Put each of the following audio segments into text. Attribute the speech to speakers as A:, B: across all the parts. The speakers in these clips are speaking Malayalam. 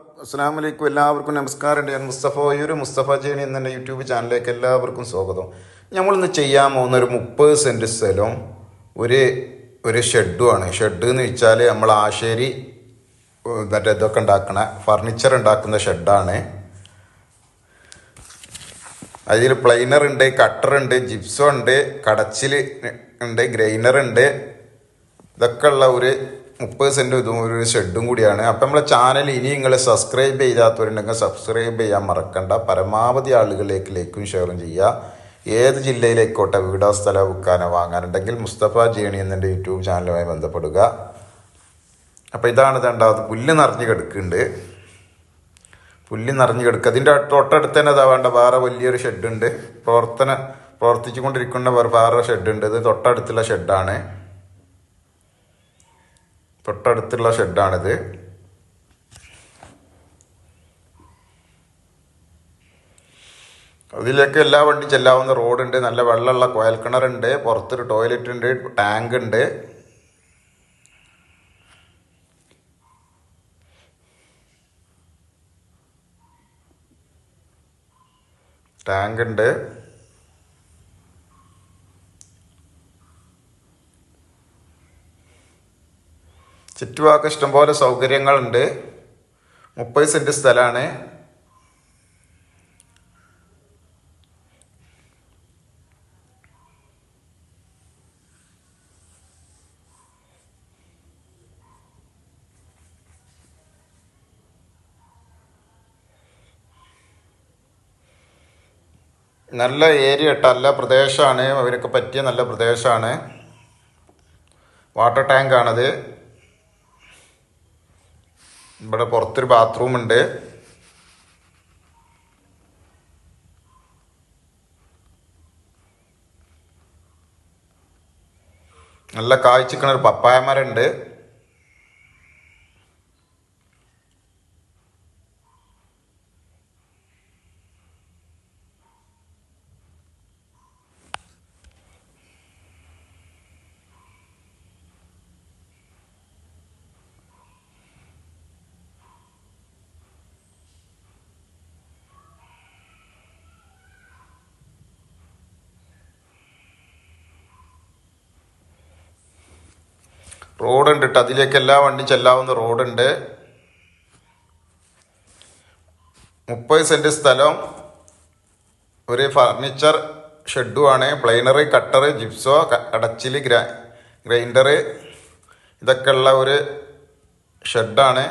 A: അസ്സലാമു അലൈക്കും. എല്ലാവർക്കും നമസ്കാരം. ഞാൻ മുസ്തഫ ഒരു മുസ്തഫ ജേണി എന്ന യൂട്യൂബ് ചാനലിലേക്ക് എല്ലാവർക്കും സ്വാഗതം. നമ്മളിന്ന് ചെയ്യാൻ പോകുന്ന ഒരു 30 സെൻറ്റ് സ്ഥലം ഒരു ഷെഡുമാണ്. ഷെഡ് എന്ന് വെച്ചാൽ നമ്മൾ ആശേരി മറ്റേ ഇതൊക്കെ ഉണ്ടാക്കണ ഫർണിച്ചർ ഉണ്ടാക്കുന്ന ഷെഡാണ്. അതിൽ പ്ലൈനർ ഉണ്ട്, കട്ടർ ഉണ്ട്, ജിപ്സം ഉണ്ട്, കടച്ചിൽ ഉണ്ട്, ഗ്രൈനർ ഉണ്ട്. ഇതൊക്കെ ഉള്ള ഒരു 30 സെൻറ്റ് ഇതും ഒരു ഷെഡും കൂടിയാണ്. അപ്പം നമ്മളെ ചാനൽ ഇനി നിങ്ങൾ സബ്സ്ക്രൈബ് ചെയ്യാത്തവരുണ്ടെങ്കിൽ സബ്സ്ക്രൈബ് ചെയ്യാൻ മറക്കണ്ട. പരമാവധി ആളുകളിലേക്ക് ലൈക്കും ഷെയറും ചെയ്യുക. ഏത് ജില്ലയിലേക്കോട്ടെ വീടോ സ്ഥലമോ വിൽക്കാനോ വാങ്ങാനുണ്ടെങ്കിൽ മുസ്തഫ ജേണി എന്നെ യൂട്യൂബ് ചാനലുമായി ബന്ധപ്പെടുക. അപ്പോൾ ഇതാണ് രണ്ടാമത്. പുല്ല് നിറഞ്ഞ് കിടക്കുന്നുണ്ട്. പുല്ല് നിറഞ്ഞ് കിടക്കുക. അതിൻ്റെ തൊട്ടടുത്ത് തന്നെ വേണ്ട വേറെ വലിയൊരു ഷെഡുണ്ട്. പ്രവർത്തിച്ചുകൊണ്ടിരിക്കുന്ന വേറെ ഷെഡുണ്ട്. ഇത് തൊട്ടടുത്തുള്ള ഷെഡാണ്. തൊട്ടടുത്തുള്ള ഷെഡാണിത്. അതിലേക്ക് എല്ലാ വണ്ടി ചെല്ലാവുന്ന റോഡുണ്ട്. നല്ല വെള്ളമുള്ള കോയൽ കിണറുണ്ട്. പുറത്തൊരു ടോയ്ലറ്റ് ഉണ്ട്, ടാങ്ക് ഉണ്ട്. ടാങ്ക് ഉണ്ട്. ചുറ്റുഭാഗം ഇഷ്ടംപോലെ സൗകര്യങ്ങളുണ്ട്. 30 സെൻറ്റ് സ്ഥലമാണ്. നല്ല ഏരിയ കേട്ടോ, നല്ല പ്രദേശമാണ്. അവർക്ക് പറ്റിയ നല്ല പ്രദേശമാണ്. വാട്ടർ ടാങ്കാണത്. ഇവിടെ പുറത്തൊരു ബാത്റൂം ഉണ്ട്. നല്ല കായ്ച്ചിക്കണ ഒരു പപ്പായ മരം ഉണ്ട്. റോഡുണ്ട് കേട്ടോ. അതിലേക്ക് എല്ലാ വണ്ടി ചെല്ലാവുന്ന റോഡുണ്ട്. 30 സെൻറ്റ് സ്ഥലം, ഒരു ഫർണിച്ചർ ഷെഡുമാണ്. പ്ലൈനർ, കട്ടർ, ജിപ്സോ, കടച്ചിൽ, ഗ്രൈൻഡർ ഇതൊക്കെ ഉള്ള ഒരു ഷെഡാണ്.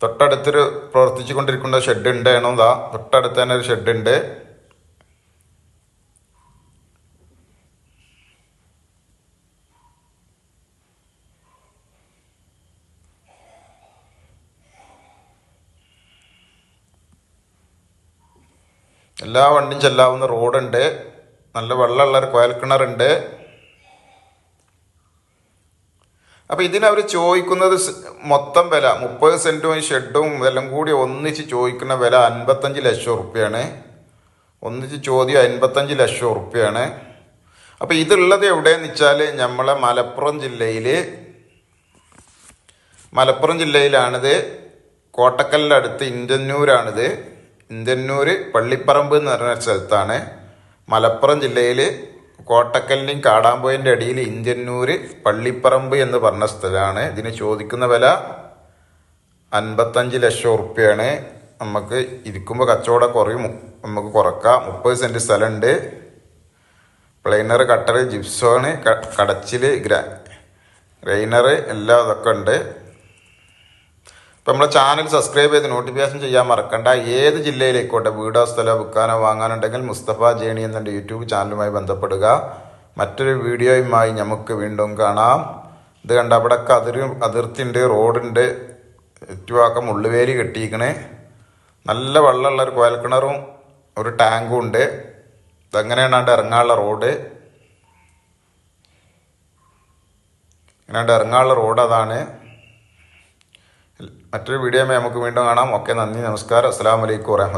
A: തൊട്ടടുത്തൊരു പ്രവർത്തിച്ചു കൊണ്ടിരിക്കുന്ന ഷെഡ് ഉണ്ട്. ഇതാ തൊട്ടടുത്ത് തന്നെ ഒരു ഷെഡുണ്ട്. എല്ലാ വണ്ടിയും ചെല്ലാവുന്ന റോഡുണ്ട്. നല്ല വെള്ളമുള്ളൊരു കോയൽ കിണറുണ്ട്. അപ്പോൾ ഇതിനവർ ചോദിക്കുന്നത് മൊത്തം വില 30 സെൻറ്റും ഷെഡും ഇതെല്ലാം കൂടി ഒന്നിച്ച് ചോദിക്കുന്ന വില 55 ലക്ഷം ഉറുപ്പ്യാണ്. ഒന്നിച്ച് ചോദ്യം 55 ലക്ഷം ഉറുപ്പ്യാണ്. അപ്പോൾ ഇതുള്ളത് എവിടെയെന്ന് വെച്ചാൽ നമ്മളെ മലപ്പുറം ജില്ലയിലാണിത്. കോട്ടക്കലിൻ്റെ അടുത്ത് ഇന്ത്യന്നൂരാണിത്. ഇന്ത്യന്നൂർ പള്ളിപ്പറമ്പ് എന്ന് പറഞ്ഞ സ്ഥലത്താണ്. മലപ്പുറം ജില്ലയിൽ കോട്ടക്കലിൻ്റെയും കാടാമ്പുഴൻ്റെ അടിയിൽ ഇന്ത്യന്നൂർ പള്ളിപ്പറമ്പ് എന്ന് പറഞ്ഞ സ്ഥലമാണ്. ഇതിന് ചോദിക്കുന്ന വില 55 ലക്ഷം ഉറുപ്പ്യാണ്. നമുക്ക് ഇരിക്കുമ്പോൾ കച്ചവടം കുറയും, നമുക്ക് കുറക്കാം. 30 സെൻറ്റ് സ്ഥലമുണ്ട്. പ്ലൈനർ, കട്ടർ, ജിപ്സോണ്, കടച്ചിൽ, ഗ്രൈനർ എല്ലാം ഇതൊക്കെ ഉണ്ട്. ഇപ്പം നമ്മളെ ചാനൽ സബ്സ്ക്രൈബ് ചെയ്ത് നോട്ടിഫിക്കേഷൻ ചെയ്യാൻ മറക്കണ്ട. ഏത് ജില്ലയിലേക്കോട്ടെ വീടോ സ്ഥലമോ വിൽക്കാനോ വാങ്ങാനുണ്ടെങ്കിൽ മുസ്തഫ ജേണി എന്ന യൂട്യൂബ് ചാനലുമായി ബന്ധപ്പെടുക. മറ്റൊരു വീഡിയോയുമായി നമുക്ക് വീണ്ടും കാണാം. ഇത് കണ്ട അവിടെയൊക്കെ അതിർത്തിയുണ്ട്, റോഡുണ്ട്, ചുറ്റുഭാഗം മുള്ളുവേലി കെട്ടിയിരിക്കണേ. നല്ല വെള്ളമുള്ളൊരു കോയൽ കിണറും ഒരു ടാങ്കും ഉണ്ട്. ഇതെങ്ങനെയാണ് ഇറങ്ങാനുള്ള റോഡ്. ഇറങ്ങാനുള്ള റോഡ് അതാണ്. മറ്റൊരു വീഡിയോയുമായി നമുക്ക് വീണ്ടും കാണാം. ഓക്കെ, നന്ദി, നമസ്കാരം. അസ്സലാമു അലൈക്കും വറഹ്മത്തുള്ളാഹി.